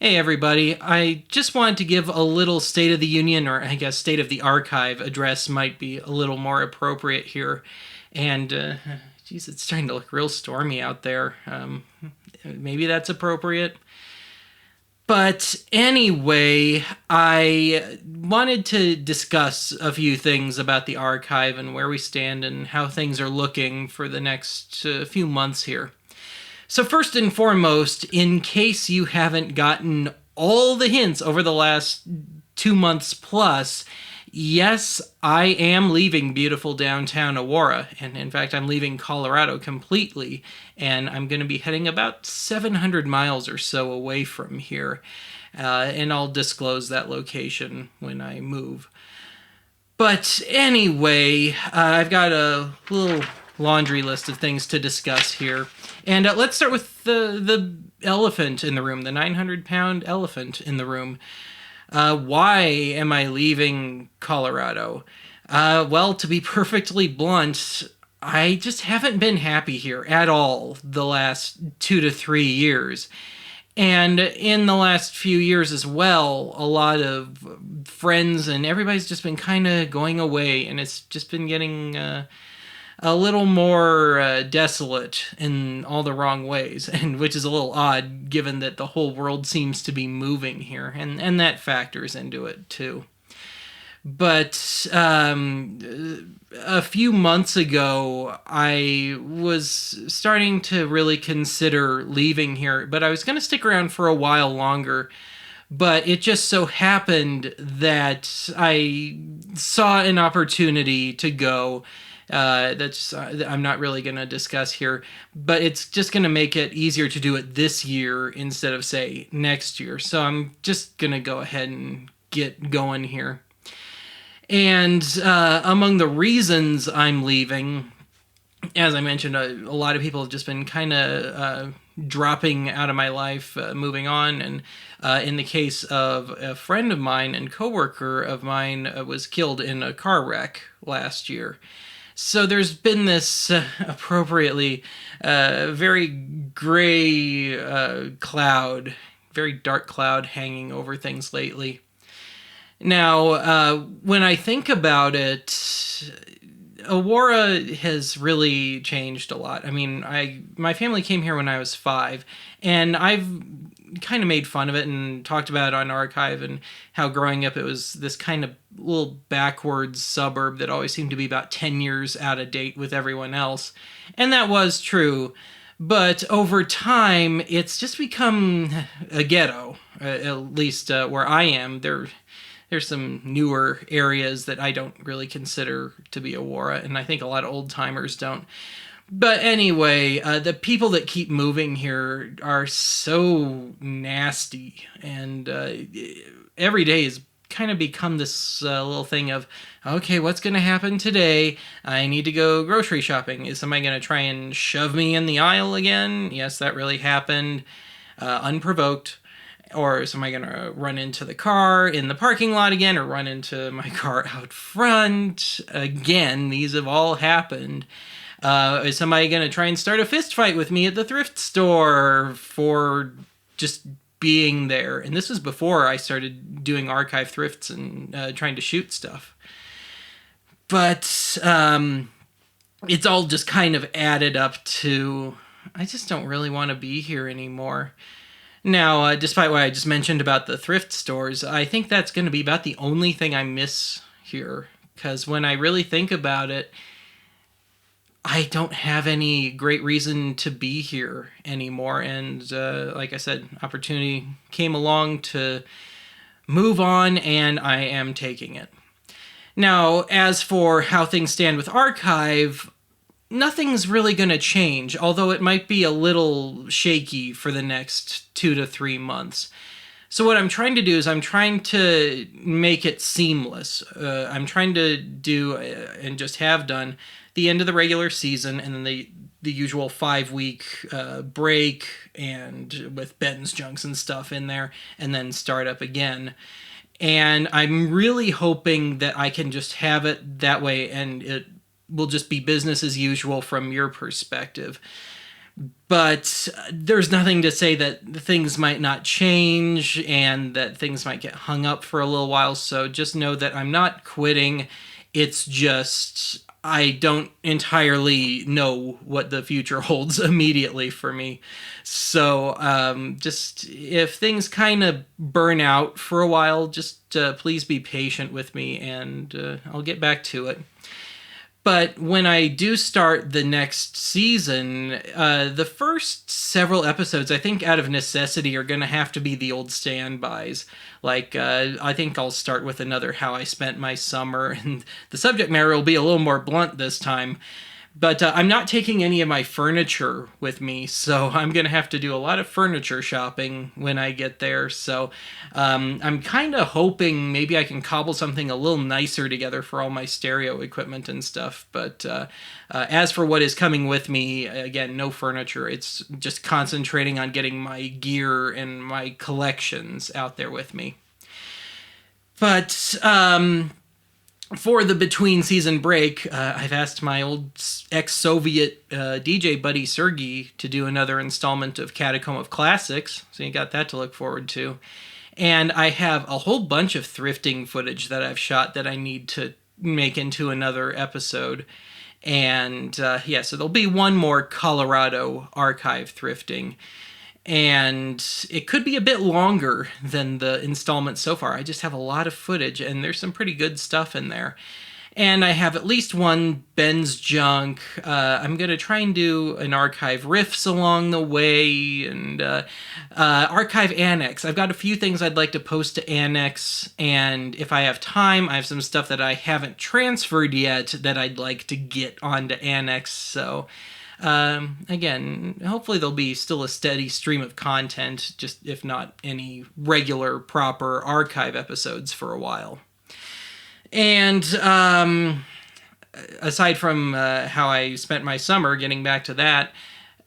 Hey everybody, I just wanted to give a little State of the Union, or I guess State of the Archive address might be a little more appropriate here. And, geez, it's starting to look real stormy out there. Maybe that's appropriate. But anyway, I wanted to discuss a few things about the archive and where we stand and how things are looking for the next few months here. So, first and foremost, in case you haven't gotten all the hints over the last 2 months plus, yes, I am leaving beautiful downtown Aurora. And in fact, I'm leaving Colorado completely. And I'm going to be heading about 700 miles or so away from here. And I'll disclose that location when I move. But anyway, I've got a little laundry list of things to discuss here. And let's start with the elephant in the room, the 900-pound elephant in the room. Why am I leaving Colorado? Well, to be perfectly blunt, I just haven't been happy here at all the last 2 to 3 years. And in the last few years as well, a lot of friends and everybody's just been kind of going away, and it's just been getting a little more desolate in all the wrong ways, and which is a little odd given that the whole world seems to be moving here, and that factors into it too. But a few months ago, I was starting to really consider leaving here, but I was going to stick around for a while longer. But it just so happened that I saw an opportunity to go. That's I'm not really going to discuss here, but it's just going to make it easier to do it this year instead of, say, next year. So I'm just going to go ahead and get going here. And among the reasons I'm leaving, as I mentioned, a lot of people have just been kind of dropping out of my life, moving on. And in the case of a friend of mine and coworker of mine, was killed in a car wreck last year. So there's been this appropriately very gray cloud, very dark cloud hanging over things lately. Now, when I think about it, Aurora has really changed a lot. I mean, my family came here when I was 5, and I've kind of made fun of it and talked about it on Archive and how growing up it was this kind of little backwards suburb that always seemed to be about 10 years out of date with everyone else. And that was true. But over time, it's just become a ghetto, at least where I am. There's some newer areas that I don't really consider to be Aurora, and I think a lot of old timers don't. But anyway, the people that keep moving here are so nasty, and every day has kind of become this little thing of, okay, what's going to happen today? I need to go grocery shopping. Is somebody going to try and shove me in the aisle again? Yes, that really happened, unprovoked. Or is somebody going to run into the car in the parking lot again, or run into my car out front again? These have all happened. Is somebody going to try and start a fist fight with me at the thrift store for just being there? And this was before I started doing archive thrifts and trying to shoot stuff. But it's all just kind of added up to, I just don't really want to be here anymore. Now, despite what I just mentioned about the thrift stores, I think that's going to be about the only thing I miss here. Because when I really think about it, I don't have any great reason to be here anymore. And like I said, opportunity came along to move on, and I am taking it. Now, as for how things stand with Archive, nothing's really going to change, although it might be a little shaky for the next 2 to 3 months. So what I'm trying to do is I'm trying to make it seamless. I'm trying to do, and just have done, the end of the regular season and then the usual 5-week break, and with Ben's junks and stuff in there, and then start up again. And I'm really hoping that I can just have it that way, and it will just be business as usual from your perspective. But there's nothing to say that things might not change and that things might get hung up for a little while. So just know that I'm not quitting. It's just I don't entirely know what the future holds immediately for me. So just if things kind of burn out for a while, just please be patient with me and I'll get back to it. But when I do start the next season, the first several episodes, I think out of necessity, are going to have to be the old standbys. Like, I think I'll start with another How I Spent My Summer, and the subject matter will be a little more blunt this time. But I'm not taking any of my furniture with me, so I'm going to have to do a lot of furniture shopping when I get there. So I'm kind of hoping maybe I can cobble something a little nicer together for all my stereo equipment and stuff. But as for what is coming with me, again, no furniture. It's just concentrating on getting my gear and my collections out there with me. But for the between season break, I've asked my old ex-Soviet DJ buddy Sergey to do another installment of Catacomb of Classics, so you got that to look forward to. And I have a whole bunch of thrifting footage that I've shot that I need to make into another episode. And so there'll be one more Colorado archive thrifting. And it could be a bit longer than the installment so far. I just have a lot of footage, and there's some pretty good stuff in there. And I have at least one Ben's Junk. I'm going to try and do an archive riffs along the way, and archive annex. I've got a few things I'd like to post to annex, and if I have time, I have some stuff that I haven't transferred yet that I'd like to get onto annex, so again, hopefully there'll be still a steady stream of content, just if not any regular, proper archive episodes for a while. And aside from how I spent my summer, getting back to that,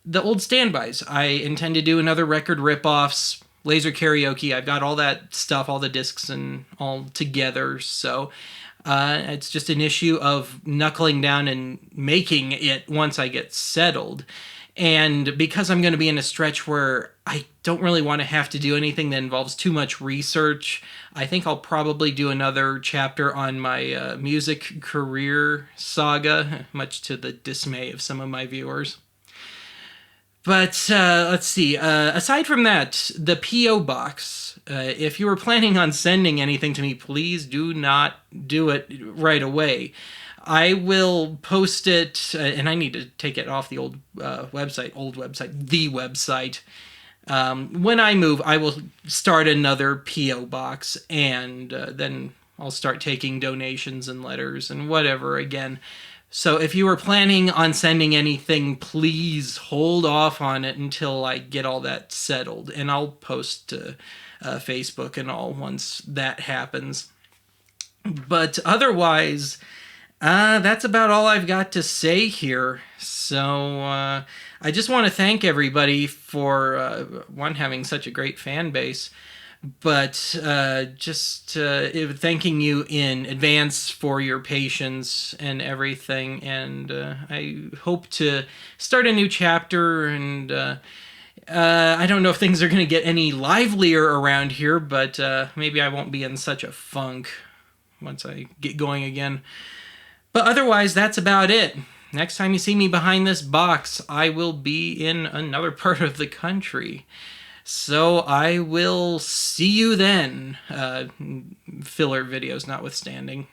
the old standbys. I intend to do another record ripoffs, laser karaoke. I've got all that stuff, all the discs and all together, so it's just an issue of knuckling down and making it once I get settled. And because I'm going to be in a stretch where I don't really want to have to do anything that involves too much research, I think I'll probably do another chapter on my music career saga, much to the dismay of some of my viewers. But let's see. Aside from that, the P.O. Box. If you were planning on sending anything to me, please do not do it right away. I will post it, and I need to take it off the the website. When I move, I will start another P.O. Box, and then I'll start taking donations and letters and whatever again. So if you were planning on sending anything, please hold off on it until I get all that settled. And I'll post to Facebook and all once that happens. But otherwise, that's about all I've got to say here. So I just want to thank everybody for, having such a great fan base. But just thanking you in advance for your patience and everything. And I hope to start a new chapter. And I don't know if things are going to get any livelier around here, but maybe I won't be in such a funk once I get going again. But otherwise, that's about it. Next time you see me behind this box, I will be in another part of the country. So I will see you then, filler videos notwithstanding.